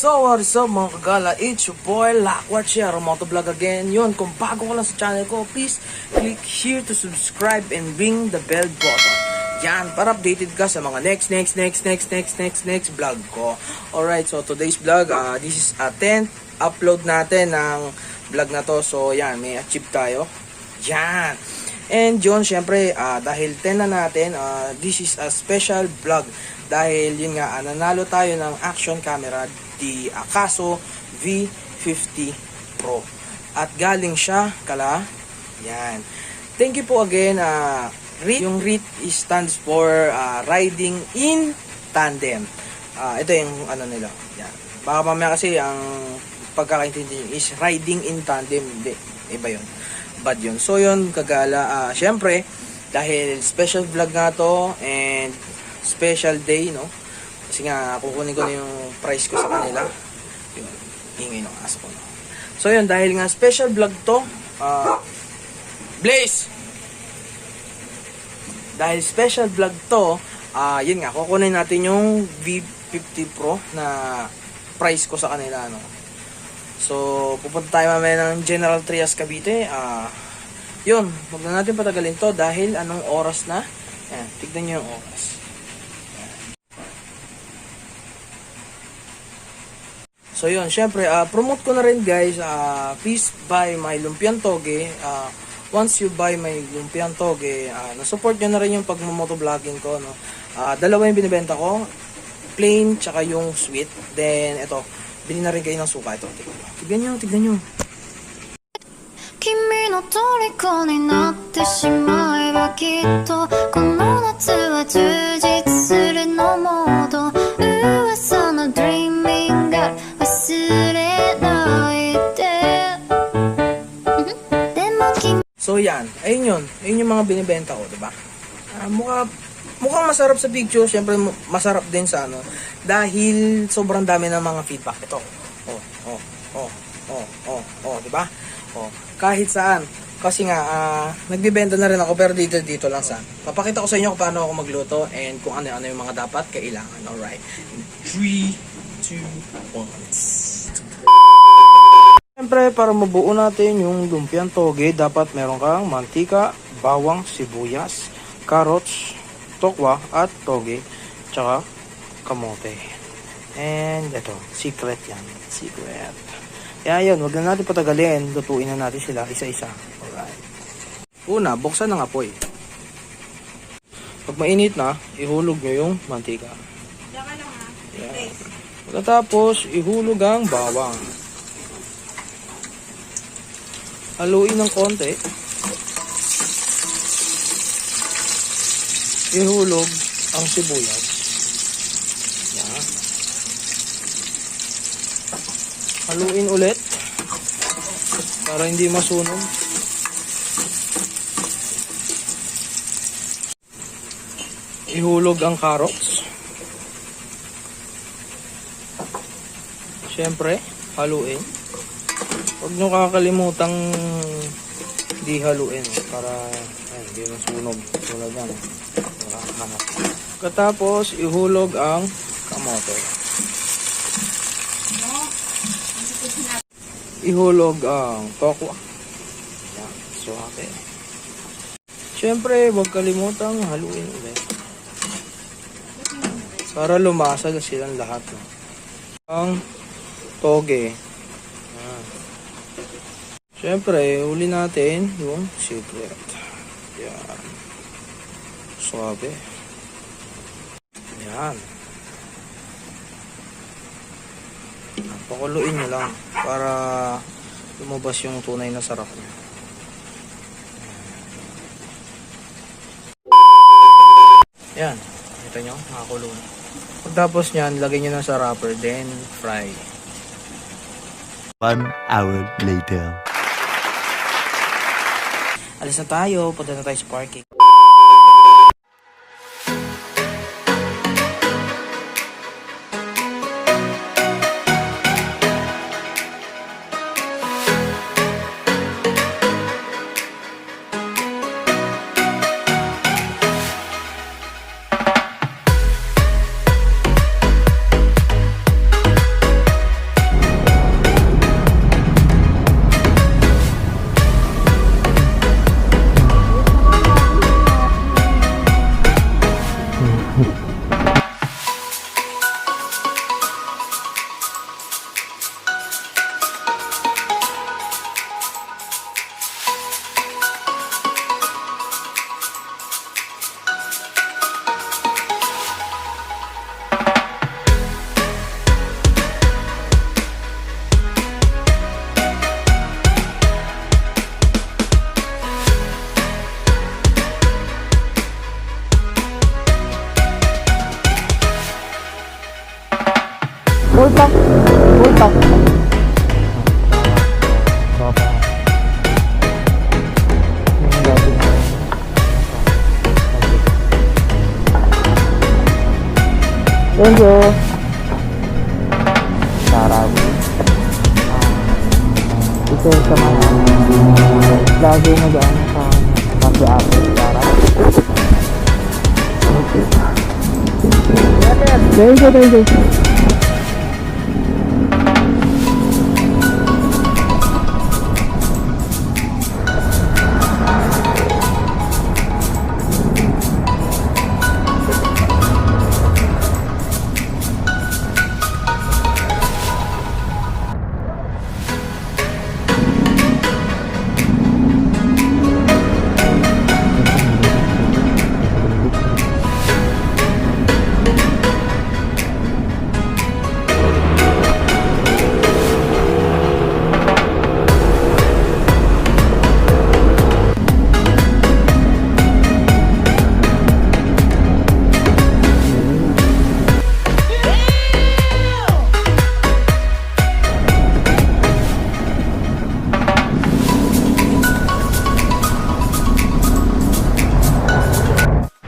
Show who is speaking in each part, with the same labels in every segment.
Speaker 1: What is up mga kagala? It's your boy Lakwatchero Motovlog again. Yun, kung bago ka lang sa channel ko, please click here to subscribe and ring the bell button. Yan, para updated ka sa mga next vlog ko. Alright, so today's vlog, this is a 10th upload natin ng vlog na to. So yan, may achieve tayo. Yan. And yun, syempre, dahil 10 na natin, this is a special vlog. Dahil yun nga, nanalo tayo ng action camera, the Akaso V50 Pro. At galing siya kala, yan. Thank you po again, RiT. Yung RiT stands for Riding In Tandem. Ito yung ano nila. Yan. Baka mamaya kasi ang pagkakaintindi is Riding In Tandem. Hindi, iba yun. Bad yun. So yun, kagala, syempre, dahil special vlog nga to and special day, no? Kasi nga, kukunin ko na yung price ko sa kanila. Yun, ingay ng aso ko, no? So yun, dahil nga special vlog to, Blaze! Dahil special vlog to, yun nga, kukunin natin yung V50 Pro na price ko sa kanila, no? So, pupunta tayo mamaya ng General Trias, Cavite. Yun, huwag na natin patagalin to dahil anong oras na. Yan, tignan nyo yung oras. So yun, syempre, promote ko na rin guys, please buy my lumpiang toge. Once you buy my lumpiang toge, nasupport nyo na rin yung pagmamotovlogging ko, no? Dalawa yung binibenta ko, plain tsaka yung sweet. Then, ito, bili na rin kayo ng suka. Ito, tignan nyo.
Speaker 2: 君の虜になってしまえばきっとこの夏は充実するのモード噂の Dreaming Girl 忘れないで
Speaker 1: So yan, ayun yung mga binibenta ko, diba? Mukhang masarap sa picture, syempre masarap din sa ano, dahil sobrang dami ng mga feedback. Ito, diba? Kahit saan. Kasi nga, nagbibenta na rin ako, pero dito lang sa. Papakita ko sa inyo kung paano ako magluto and kung ano yung mga dapat kailangan. Alright. 3, 2, 1. Siyempre, para mabuo natin yung lumpiang toge, dapat meron kang mantika, bawang, sibuyas, carrots, tokwa, at toge, tsaka kamote. And ito, secret yan. Secret. Kaya yun, wag na natin patagalin. Lutuin na natin sila isa-isa. Alright. Una, buksan ng apoy. Pag mainit na, ihulog nyo yung mantika. Yan. Pagkatapos, ihulog ang bawang. Haluin ng konti. Ihulog ang sibuyas. Yan. Haluin ulit para hindi masunog. Ihulog ang carrots. Siyempre, haluin. Huwag nyo kakalimutang di haluin para hindi masunog. Tulad yan. Katapos, ihulog ang kamote. Ihulog ang tokwa. Yan, suwate. Siyempre, huwag kalimutang haluin ulit. Para lumasa silang lahat. No? Ang toge. Yan. Siyempre, huli natin yung secret. Yan. Suwabe. Yan. Pakuluin nyo lang para lumabas yung tunay na sarap niya. Yan. Kita nyo, nakakulo na. Pagtapos nyan, lagay nyo na sa wrapper, then fry.
Speaker 3: 1 hour later.
Speaker 1: Alis na tayo, punta na tayo sa parking. Thank you. Sarap. Ito sa mga lagi nag-ano sa cafe-apple. Sarap. Thank you, thank you.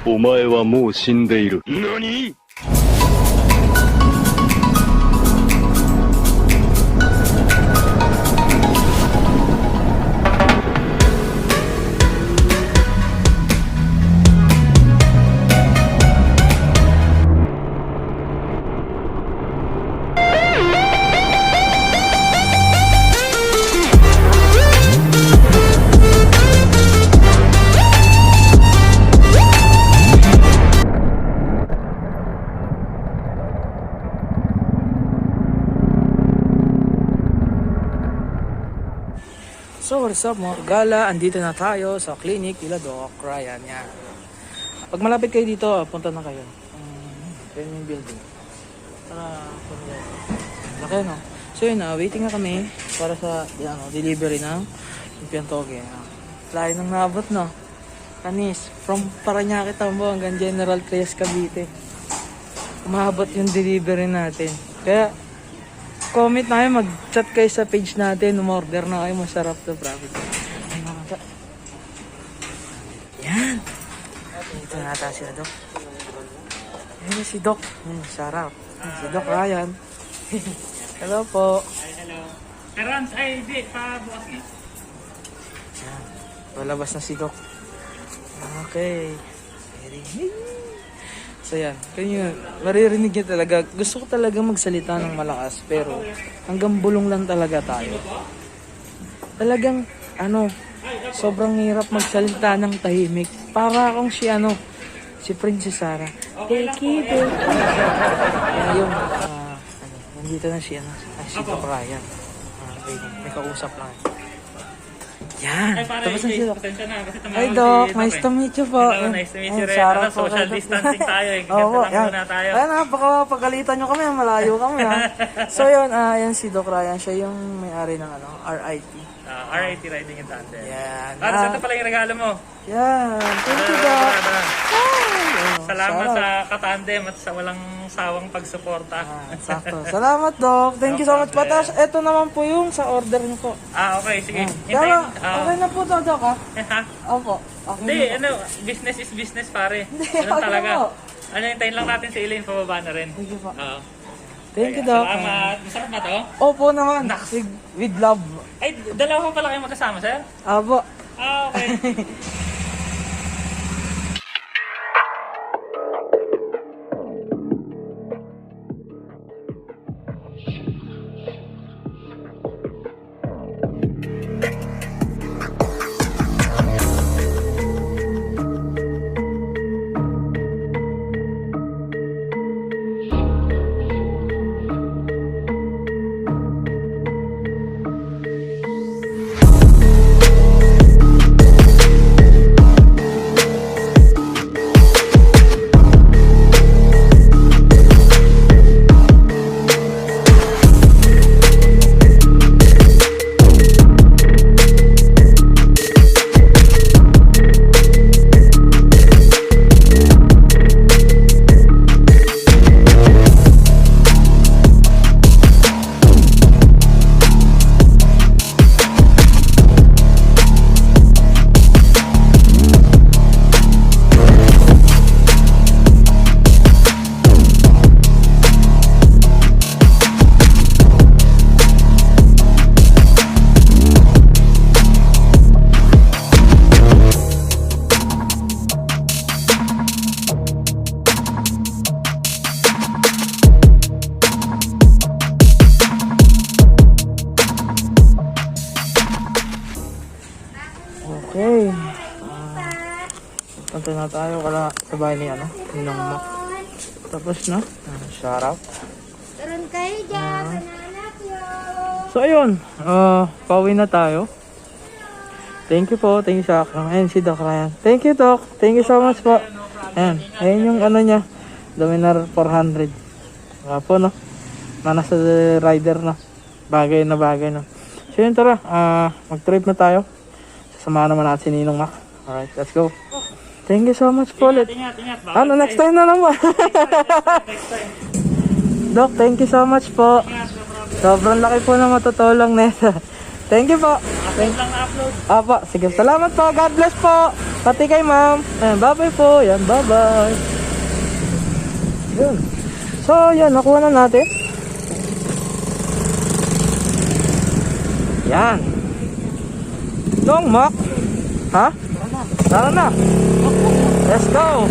Speaker 3: お前はもう死んでいる。何？So
Speaker 1: what's up mga kagala, andito na tayo sa clinic nila Doc Ryan. Yan. Pag malapit kayo dito, punta na kayo. Premium building. Para laki no. So yun na, waiting na kami para sa delivery ng Piantoge. Layo nang nabot no. Kanis, from Paranaque Tambo hanggang General Trias Cavite. Umabot yung delivery natin. Kaya comment na kayo, mag-chat kayo sa page natin, umorder na kayo, masarap to, profit. Yan. Ito na ata sila, Doc. Yan si Doc. Sarap. Si Doc Ryan. Hello po.
Speaker 4: Hello. Karans, ay, di, pabukas eh.
Speaker 1: Yan. Palabas na si Doc. Okay. So yan, kanya maririnig niya talaga. Gusto ko talaga magsalita ng malakas pero hanggang bulong lang talaga tayo. Talagang sobrang hirap magsalita ng tahimik. Para akong si Princess Sarah. Take it. Kaya yung nandito na si Doc Ryan. May kausap lang. Yan.
Speaker 4: Ay, para
Speaker 1: Tapos na si Doc.
Speaker 4: pasensya na kasi tumawag
Speaker 1: Hi Doc,
Speaker 4: si
Speaker 1: nice to meet you po.
Speaker 4: Hello, nice to meet you rin.
Speaker 1: Sarap po
Speaker 4: Social
Speaker 1: kayo.
Speaker 4: distancing tayo eh.
Speaker 1: Oo,
Speaker 4: Ganito lang
Speaker 1: yan.
Speaker 4: muna tayo.
Speaker 1: Ayan baka pagalitan nyo kami, malayo kami ha. So yun, yan si Doc Ryan, siya yung may-ari ng RiT.
Speaker 4: RiT, Riding In Tandem.
Speaker 1: Yan.
Speaker 4: Para sa ito pala yung regalo mo.
Speaker 1: Yan. Thank you Doc.
Speaker 4: Salamat sa katandem at sa walang sawang pagsuporta.
Speaker 1: Sakto. Salamat Doc. Thank you so much. Patas, eto naman po yung sa order nyo po.
Speaker 4: Okay, sige.
Speaker 1: Kaya okay na po to Doc ha?
Speaker 4: Ha?
Speaker 1: Opo. Okay
Speaker 4: Hindi,
Speaker 1: na po.
Speaker 4: business is business pare.
Speaker 1: Hindi,
Speaker 4: Ganun
Speaker 1: okay
Speaker 4: talaga.
Speaker 1: po.
Speaker 4: Hintayin lang natin si Elaine, pababa na rin.
Speaker 1: Thank you po.
Speaker 4: Oo.
Speaker 1: Thank you Doc.
Speaker 4: Salamat. Masarap ba to?
Speaker 1: Opo naman. With love.
Speaker 4: Ay, dalawa pa pala kayo magkasama, sir?
Speaker 1: Opo.
Speaker 4: Okay.
Speaker 1: Okay. Punta na tayo sa bahay ni Ninong Mac. Tapos na. Shoutout.
Speaker 2: Turun kayo dyan, anak yun.
Speaker 1: So ayun, pauwi na tayo. Thank you po, thank you sa akin. Ayan si Doc Ryan. Thank you Doc, thank you so much po. Ayan yung niya, Dominar 400. Po no, nasa rider na. Bagay na. So yun tara, mag-trip na tayo. Sasamahan naman natin si Ninong Mac. Alright, let's go. Thank you so much po ulit.
Speaker 4: Ingat.
Speaker 1: Next time na naman.
Speaker 4: Next time.
Speaker 1: Doc, thank you so much po. Sobrang laki po na matutulong nito. Thank you po.
Speaker 4: Upload lang upload.
Speaker 1: Apa, sige. Salamat po. God bless po. Pati kay ma'am. Ayan, bye-bye po. Yan, bye-bye. Yun. So, yan. Nakuha na natin. Yan. Nong Mac. Ha? Tara na. Let's go.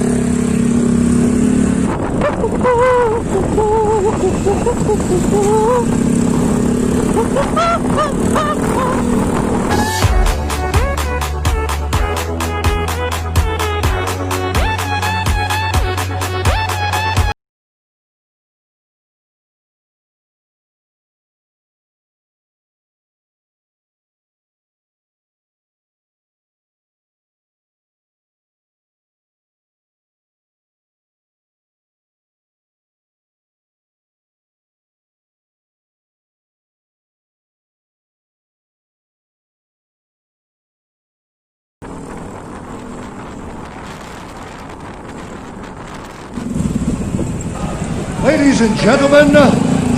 Speaker 5: Ladies and gentlemen,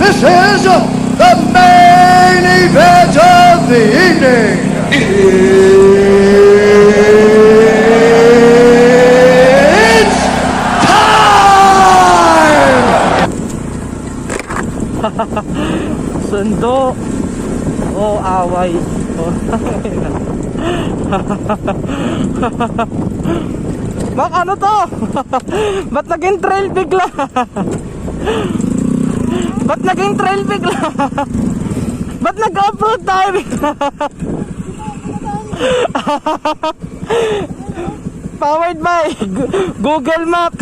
Speaker 5: this is the main event of the evening. It's time!
Speaker 1: Sundo. O away. Mak, ano to? Ba't naging trail bigla? Ba't naging trail bigla? Ba't nag-off-road tayo bigla? Powered by Google Map.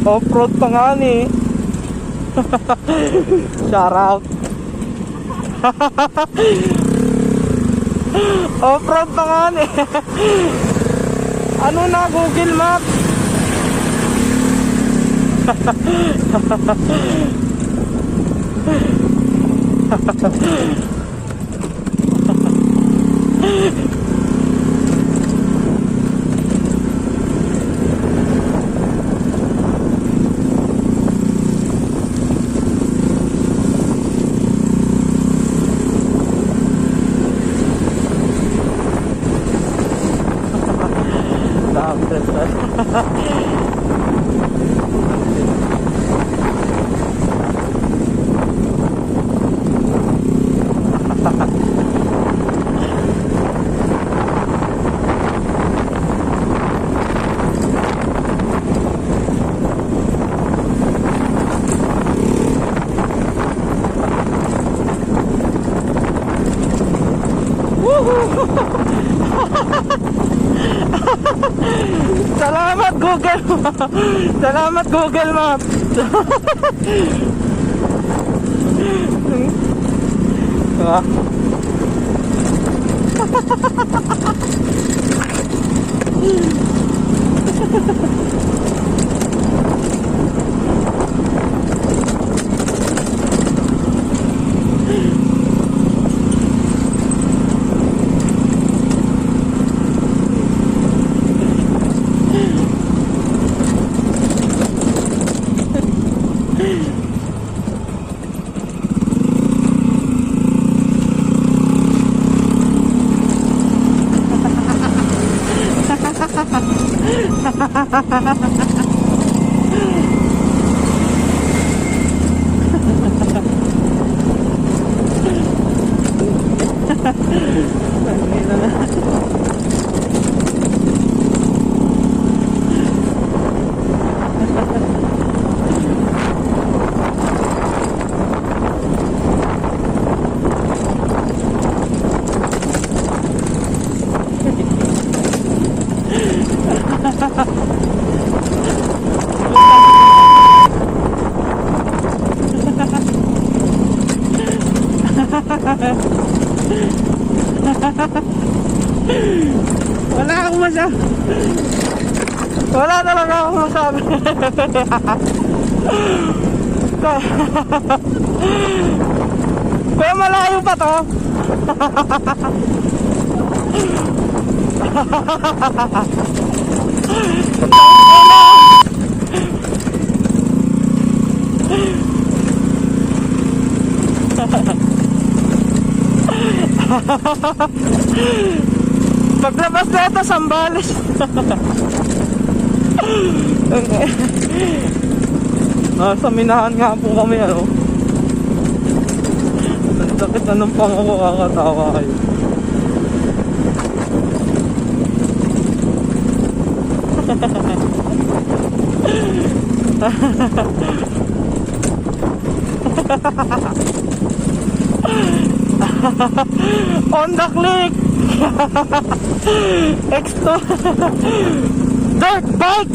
Speaker 1: Off-road pa nga ni. Shout out. Off-road pa nga ni. Ano na Google Map? Salamat Google Map. Salamat Google Map. Diba? Wala akong masabi. Wala talaga akong masabi. Kaya malayo pa to. Paglabas na ito, Sambales. Sa minahan nga po kami, ano. Ang sakit na ng pangako, kakatawa kayo. On the click. Extra dirt bike.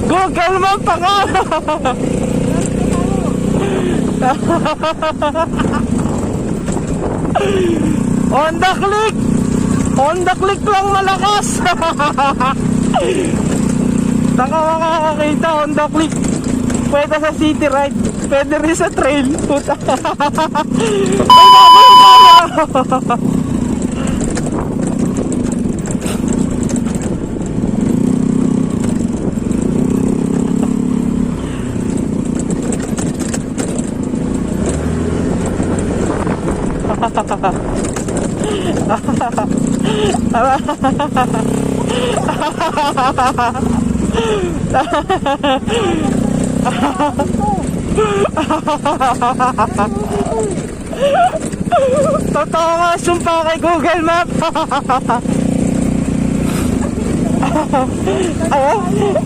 Speaker 1: Google Map pa nga. On the click. On the click lang malakas. Taka makakakita on the click. Pwede sa city ride. Pwede rin sa trail. Puta. Ay, naman. Totoo nga, sumpa kay Google Map.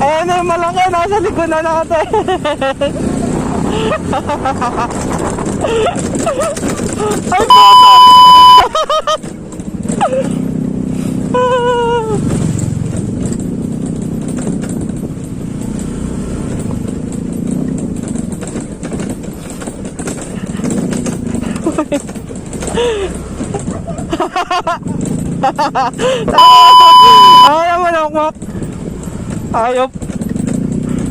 Speaker 1: Ayan na yung malaki, nasa likod na natin. Ay, bata! Ayaw mo nakwak. Ayop.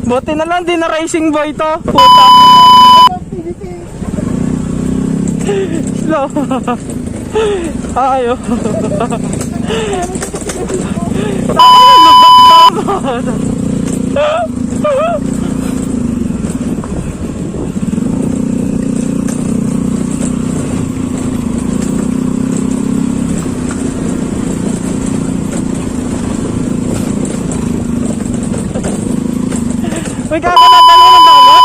Speaker 1: Buti na lang di na racing boy to. Puta. Slow. Ayaw. May kakatalo ng dagat.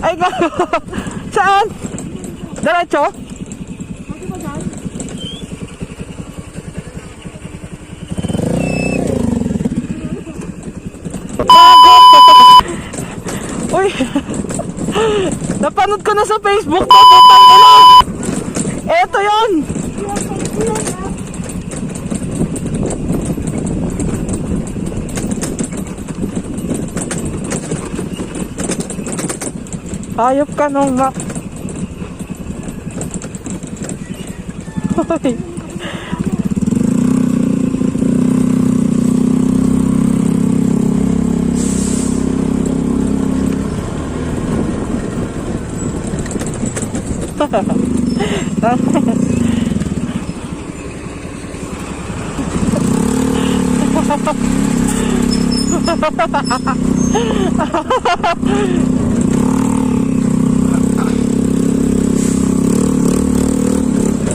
Speaker 1: Ay, saan? Diretso? Uy, napanood ko na sa Facebook to, putang ina. Eto yun. Ayop ka nung Mac. Hoy.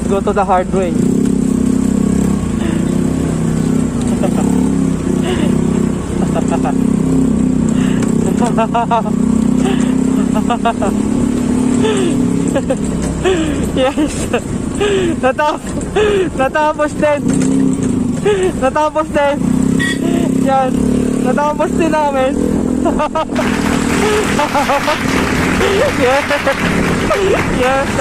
Speaker 1: Go to the hard way. Yes. Natapos din. Natapos din. Yan. Natapos din namin. Yes. Yes.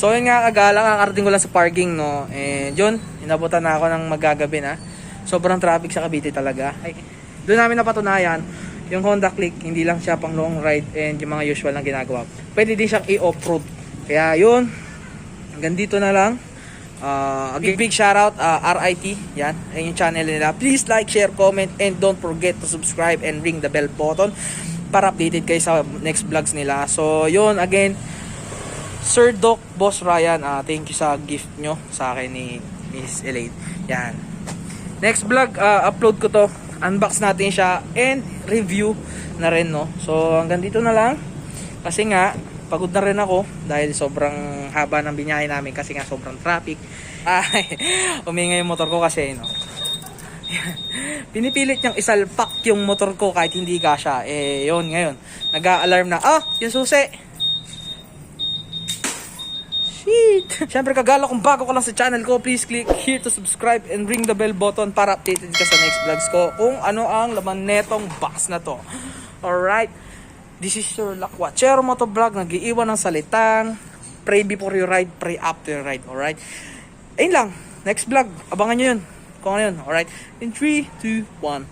Speaker 1: So yun nga kagala, kakarating ko lang sa parking, no. And yun, inabutan na ako ng magagabi na. Sobrang traffic sa Cavite talaga. Ay, doon namin napatunayan, yung Honda Click, hindi lang siya pang long ride and yung mga usual na ginagawa. Pwede din siyang i-off-road. Kaya yun, hanggang dito na lang. Big shoutout, RiT. Yan, ayun yung channel nila. Please like, share, comment, and don't forget to subscribe and ring the bell button para updated kayo sa next vlogs nila. So yun, again, Sir Doc, Boss Ryan, thank you sa gift nyo sa akin ni Miss Elaine. Yan, next vlog, upload ko to, unbox natin siya and review na rin, no. So hanggang dito na lang kasi nga pagod na rin ako dahil sobrang haba ng binyahe namin kasi nga sobrang traffic. Ay, umingay yung motor ko kasi, no. Pinipilit niyang isalpak yung motor ko kahit hindi kasya. Eh, yun, ngayon, nag-a-alarm na, yung susi. Shit. Siyempre, kagala kung bago ka lang sa channel ko, please click here to subscribe and ring the bell button para updated ka sa next vlogs ko kung ano ang laman netong box na to. Alright. This is your Lakwatchero Motovlog, nag-iiwan ng salitang pray before you ride, pray after you ride. Alright? Ayun lang. Next vlog. Abangan nyo yun. Kung ano yun. Alright? In 3, 2, 1.